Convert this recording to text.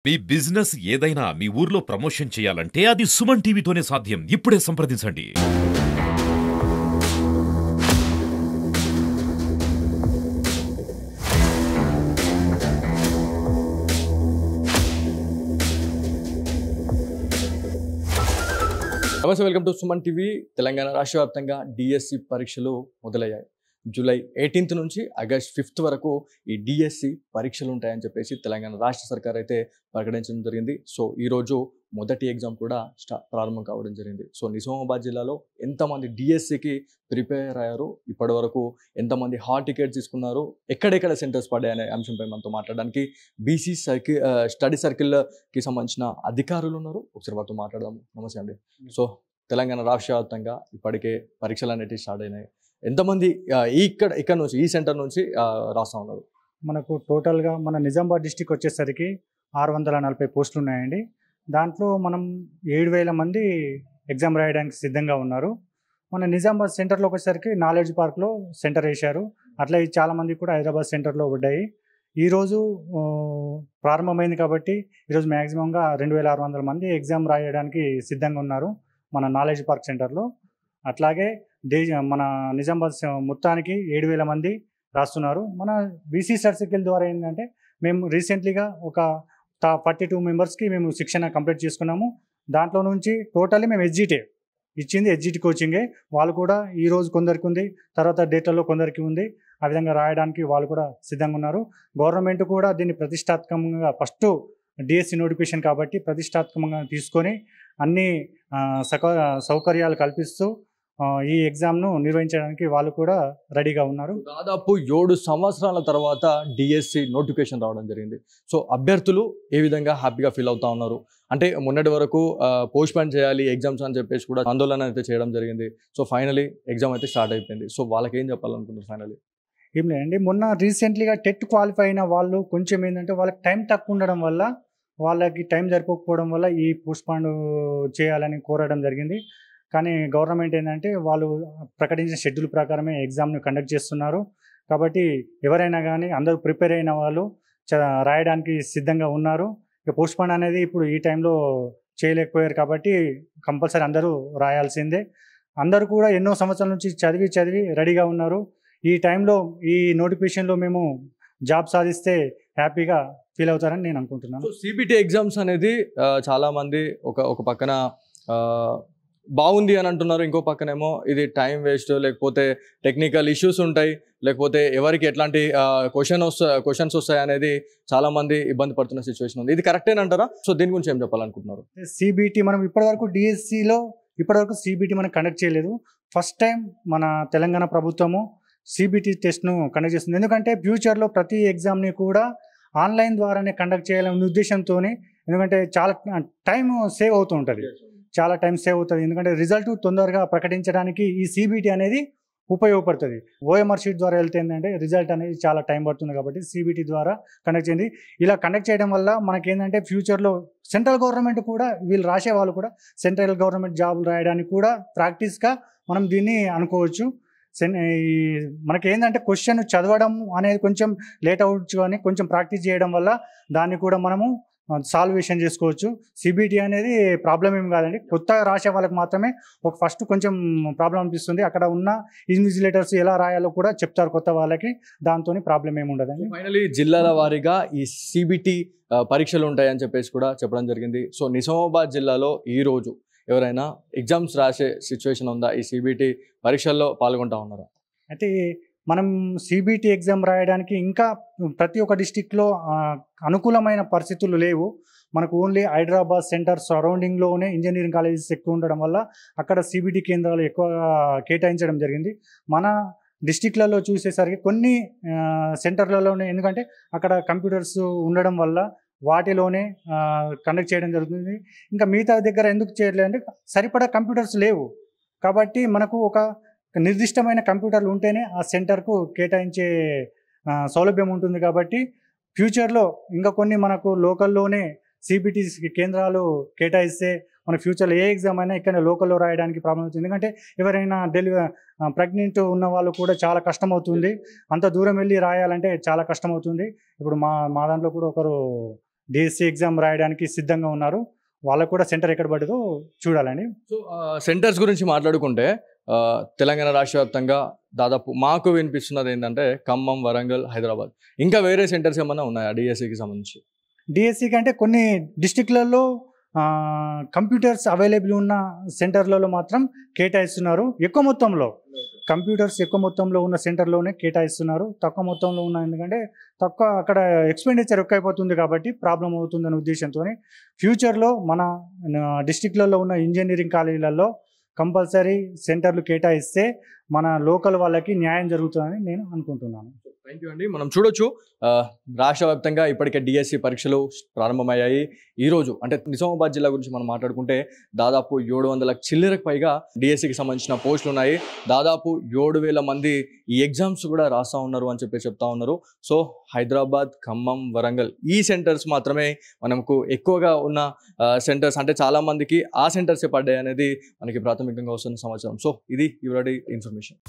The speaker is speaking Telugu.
మీ బిజినెస్ ఏదైనా మీ ఊర్లో ప్రమోషన్ చేయాలంటే అది సుమన్ టీవీతోనే సాధ్యం. ఇప్పుడే సంప్రదించండి. నమస్తే, welcome to Suman TV. Telangana రాష్ట్ర వ్యాప్తంగా డిఎస్సి పరీక్షలు మొదలయ్యాయి. జూలై 18 నుంచి ఆగస్ట్ 5 వరకు ఈ డిఎస్సి పరీక్షలు ఉంటాయని చెప్పేసి తెలంగాణ రాష్ట్ర సర్కార్ అయితే ప్రకటించడం జరిగింది. సో ఈరోజు మొదటి ఎగ్జామ్ కూడా ప్రారంభం కావడం జరిగింది. సో నిజామాబాద్ జిల్లాలో ఎంతమంది డిఎస్సికి ప్రిపేర్ అయ్యారు, ఇప్పటి వరకు ఎంతమంది హాల్ టికెట్స్ తీసుకున్నారు, ఎక్కడెక్కడ సెంటర్స్ పడ్డాయి అనే అంశంపై మనతో మాట్లాడడానికి బీసీ స్టడీ సర్కిల్కి సంబంధించిన అధికారులు ఉన్నారు. ఒకసారి వారితో మాట్లాడదాం. నమస్తే అండి. సో తెలంగాణ రాష్ట్ర వ్యాప్తంగా ఇప్పటికే పరీక్షలు అనేవి స్టార్ట్ అయినాయి. ఎంతమంది ఇక్కడ నుంచి ఈ సెంటర్ నుంచి రాస్తా ఉన్నారు? మనకు టోటల్గా మన నిజామాబాద్ డిస్టిక్ వచ్చేసరికి 640 పోస్టులు ఉన్నాయండి. దాంట్లో మనం 7,000 మంది ఎగ్జామ్ రాయడానికి సిద్ధంగా ఉన్నారు. మన నిజామాబాద్ సెంటర్లో వచ్చేసరికి నాలెడ్జ్ పార్క్లో సెంటర్ వేశారు. అట్లా చాలామంది కూడా హైదరాబాద్ సెంటర్లో పడ్డాయి. ఈరోజు ప్రారంభమైంది కాబట్టి ఈరోజు మ్యాక్సిమంగా 2,600 మంది ఎగ్జామ్ రాయడానికి సిద్ధంగా ఉన్నారు మన నాలెడ్జ్ పార్క్ సెంటర్లో. అట్లాగే మన నిజామాబాద్ మొత్తానికి 7,000 మంది రాస్తున్నారు. మన బీసీ సర్కిల్ ద్వారా ఏంటంటే మేము రీసెంట్లీగా ఒక 42 మెంబర్స్కి మేము శిక్షణ కంప్లీట్ చేసుకున్నాము. దాంట్లో నుంచి టోటల్లీ మేము ఎస్జిటి కోచింగే. వాళ్ళు కూడా ఈరోజు కొందరికి ఉంది, తర్వాత డేట్లలో కొందరికి ఉంది. ఆ విధంగా రాయడానికి వాళ్ళు కూడా సిద్ధంగా ఉన్నారు. గవర్నమెంట్ కూడా దీన్ని ప్రతిష్టాత్మకంగా ఫస్ట్ డిఎస్సి నోటిఫికేషన్ కాబట్టి ప్రతిష్టాత్మకంగా తీసుకొని అన్ని సౌకర్యాలు కల్పిస్తూ ఈ ఎగ్జామ్ను నిర్వహించడానికి వాళ్ళు కూడా రెడీగా ఉన్నారు. దాదాపు 7 సంవత్సరాల తర్వాత డిఎస్సి నోటిఫికేషన్ రావడం జరిగింది. సో అభ్యర్థులు ఏ విధంగా హ్యాపీగా ఫీల్ అవుతా ఉన్నారు? అంటే మొన్నటి వరకు పోస్ట్పోన్ చేయాలి ఎగ్జామ్స్ అని చెప్పేసి కూడా ఆందోళన అయితే చేయడం జరిగింది. సో ఫైనలీ ఎగ్జామ్ అయితే స్టార్ట్ అయిపోయింది. సో వాళ్ళకి ఏం చెప్పాలనుకుంటున్నారు ఫైనలీ? ఏం లేదండి, మొన్న రీసెంట్లీగా టెట్ క్వాలిఫై అయిన వాళ్ళు కొంచెం ఏంటంటే వాళ్ళకి టైం తక్కువ ఉండడం వల్ల, వాళ్ళకి టైం సరిపోకపోవడం వల్ల ఈ పోస్ట్పోన్ చేయాలని కోరడం జరిగింది. కానీ గవర్నమెంట్ ఏంటంటే వాళ్ళు ప్రకటించిన షెడ్యూల్ ప్రకారమే ఎగ్జామ్ని కండక్ట్ చేస్తున్నారు. కాబట్టి ఎవరైనా కానీ అందరూ ప్రిపేర్ అయిన వాళ్ళు రాయడానికి సిద్ధంగా ఉన్నారు. ఇక పోస్ట్పోన్ అనేది ఇప్పుడు ఈ టైంలో చేయలేకపోయారు కాబట్టి కంపల్సరీ అందరూ రాయాల్సిందే. అందరూ కూడా ఎన్నో సంవత్సరాల నుంచి చదివి రెడీగా ఉన్నారు. ఈ టైంలో ఈ నోటిఫికేషన్లో మేము జాబ్ సాధిస్తే హ్యాపీగా ఫీల్ అవుతారని నేను అనుకుంటున్నాను. సో సిబిటి ఎగ్జామ్స్ అనేది చాలామంది ఒక పక్కన బాగుంది అని అంటున్నారు, ఇంకో పక్కనేమో ఇది టైం వేస్ట్, లేకపోతే టెక్నికల్ ఇష్యూస్ ఉంటాయి, లేకపోతే ఎవరికి ఎట్లాంటి క్వశ్చన్స్ వస్తాయి అనేది చాలామంది ఇబ్బంది పడుతున్న సిచ్యువేషన్ ఉంది. ఇది కరెక్టేనంటారా? సో దీని గురించి ఏం చెప్పాలనుకుంటున్నారు? సిబిటి మనం ఇప్పటివరకు డిఎస్సిలో సిబిటి మనం కండక్ట్ చేయలేదు. ఫస్ట్ టైం మన తెలంగాణ ప్రభుత్వము సిబిటి టెస్ట్ను కండక్ట్ చేస్తుంది. ఎందుకంటే ఫ్యూచర్లో ప్రతి ఎగ్జామ్ని కూడా ఆన్లైన్ ద్వారానే కండక్ట్ చేయాలనే ఉద్దేశంతోనే. ఎందుకంటే చాలా టైం సేవ్ అవుతూ ఉంటుంది, చాలా టైం సేవ్ అవుతుంది. ఎందుకంటే రిజల్ట్ తొందరగా ప్రకటించడానికి ఈ సిబిటి అనేది ఉపయోగపడుతుంది. ఓఎంఆర్ షీట్ ద్వారా వెళ్తే ఏంటంటే రిజల్ట్ అనేది చాలా టైం పడుతుంది కాబట్టి సిబిటి ద్వారా కండక్ట్ చేయండి. ఇలా కండక్ట్ చేయడం వల్ల మనకేంటంటే ఫ్యూచర్లో సెంట్రల్ గవర్నమెంట్ కూడా వీళ్ళు రాసే వాళ్ళు కూడా సెంట్రల్ గవర్నమెంట్ జాబులు రాయడానికి కూడా ప్రాక్టీస్గా మనం దీన్ని అనుకోవచ్చు. మనకేంటంటే క్వశ్చన్ చదవడం అనేది కొంచెం లేట్ అవ్వచ్చు, కానీ కొంచెం ప్రాక్టీస్ చేయడం వల్ల దాన్ని కూడా మనము సాల్వేషన్ చేసుకోవచ్చు. సిబిటి అనేది ప్రాబ్లం ఏం కాదండి, కొత్తగా రాసే వాళ్ళకి మాత్రమే ఒక ఫస్ట్ కొంచెం ప్రాబ్లం అనిపిస్తుంది. అక్కడ ఉన్న ఇన్విజిలేటర్స్ ఎలా రాయాలో కూడా చెప్తారు కొత్త వాళ్ళకి, దాంతో ప్రాబ్లం ఏమి ఉండదండి. ఫైనలీ జిల్లాల వారీగా ఈ సిబిటి పరీక్షలు ఉంటాయని చెప్పేసి కూడా చెప్పడం జరిగింది. సో నిజామాబాద్ జిల్లాలో ఈరోజు ఎవరైనా ఎగ్జామ్స్ రాసే సిచ్యువేషన్ ఉందా? ఈ సిబిటి పరీక్షల్లో పాల్గొంటా ఉన్నారా? అయితే మనం సిబిటి ఎగ్జామ్ రాయడానికి ఇంకా ప్రతి ఒక్క డిస్టిక్లో అనుకూలమైన పరిస్థితులు లేవు. మనకు ఓన్లీ హైదరాబాద్ సెంటర్ సరౌండింగ్లోనే ఇంజనీరింగ్ కాలేజెస్ ఎక్కువ ఉండడం వల్ల అక్కడ సిబిటి కేంద్రాలు ఎక్కువ కేటాయించడం జరిగింది. మన డిస్టిక్లలో చూసేసరికి కొన్ని సెంటర్లలోనే, ఎందుకంటే అక్కడ కంప్యూటర్స్ ఉండడం వల్ల వాటిలోనే కండక్ట్ చేయడం జరుగుతుంది. ఇంకా మిగతా దగ్గర ఎందుకు చేయట్లేదు అంటే సరిపడా కంప్యూటర్స్ లేవు కాబట్టి మనకు ఒక నిర్దిష్టమైన కంప్యూటర్లు ఉంటేనే ఆ సెంటర్కు కేటాయించే సౌలభ్యం ఉంటుంది. కాబట్టి ఫ్యూచర్లో ఇంకా కొన్ని మనకు లోకల్లోనే సిబిటి కేంద్రాలు కేటాయిస్తే మన ఫ్యూచర్లో ఏ ఎగ్జామ్ అయినా ఇక్కడ లోకల్లో రాయడానికి ప్రాబ్లం అవుతుంది. ఎందుకంటే ఎవరైనా ప్రెగ్నెంట్ ఉన్న వాళ్ళు కూడా చాలా కష్టమవుతుంది, అంత దూరం వెళ్ళి రాయాలంటే చాలా కష్టమవుతుంది. ఇప్పుడు మా దాంట్లో కూడా ఒకరు డిఎస్సి ఎగ్జామ్ రాయడానికి సిద్ధంగా ఉన్నారు. వాళ్ళకు కూడా సెంటర్ ఎక్కడ పడ్డదో చూడాలండి. సో సెంటర్స్ గురించి మాట్లాడుకుంటే తెలంగాణ రాష్ట్ర వ్యాప్తంగా దాదాపు మాకు వినిపిస్తున్నది ఏంటంటే ఖమ్మం, వరంగల్, హైదరాబాద్, ఇంకా వేరే సెంటర్స్ ఏమైనా ఉన్నాయా డిఎస్సికి సంబంధించి? డిఎస్సి కంటే కొన్ని డిస్టిక్లలో కంప్యూటర్స్ అవైలబుల్ ఉన్న సెంటర్లలో మాత్రం కేటాయిస్తున్నారు. ఎక్కువ మొత్తంలో కంప్యూటర్స్ ఎక్కువ మొత్తంలో ఉన్న సెంటర్లోనే కేటాయిస్తున్నారు. తక్కువ మొత్తంలో ఉన్న ఎందుకంటే తక్కువ అక్కడ ఎక్స్పెండిచర్ ఎక్కువ అయిపోతుంది కాబట్టి ప్రాబ్లం అవుతుందనే ఉద్దేశంతో ఫ్యూచర్లో మన డిస్టిక్లలో ఉన్న ఇంజనీరింగ్ కాలేజీలలో కంపల్సరీ సెంటర్లు కేటాయిస్తే మన లోకల్ వాళ్ళకి న్యాయం జరుగుతుందని నేను అనుకుంటున్నాను. థ్యాంక్ యూ అండి. మనం చూడొచ్చు రాష్ట్ర వ్యాప్తంగా ఇప్పటికే డిఎస్సి పరీక్షలు ప్రారంభమయ్యాయి. ఈరోజు అంటే నిజామాబాద్ జిల్లా గురించి మనం మాట్లాడుకుంటే దాదాపు 700 చిల్లరకు పైగా డిఎస్సికి సంబంధించిన పోస్టులు ఉన్నాయి. దాదాపు 7,000 మంది ఈ ఎగ్జామ్స్ కూడా రాస్తూ ఉన్నారు అని చెప్పి చెప్తా ఉన్నారు. సో హైదరాబాద్, ఖమ్మం, వరంగల్ ఈ సెంటర్స్ మాత్రమే మనకు ఎక్కువగా ఉన్న సెంటర్స్, అంటే చాలా మందికి ఆ సెంటర్సే పడ్డాయి అనేది మనకి ప్రాథమికంగా వస్తున్న సమాచారం. సో ఇది ఇవాళ ఇన్ఫర్మేషన్.